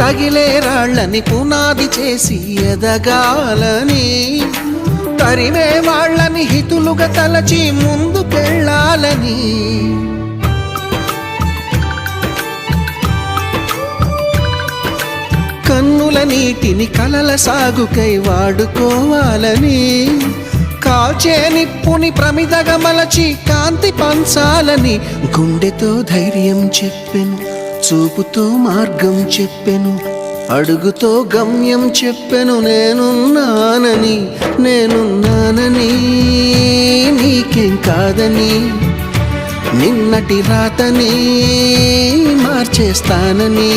తగిలే రాళ్ళని పునాది చేసి ఎదగాలని, తరిమే వాళ్ళని హితులుగా తలచి ముందుకెళ్ళాలని, కన్నుల నీటిని కలల సాగుకై వాడుకోవాలని, కాల్చే నిప్పుని ప్రమిదగా మలచి కాంతి పంచాలని, గుండెతో ధైర్యం చెప్పెను, చూపుతో మార్గం చెప్పెను, అడుగుతో గమ్యం చెప్పెను. నేనున్నానని నేనున్నానని, నీకేం కాదని, నిన్నటి రాతని మార్చేస్తానని.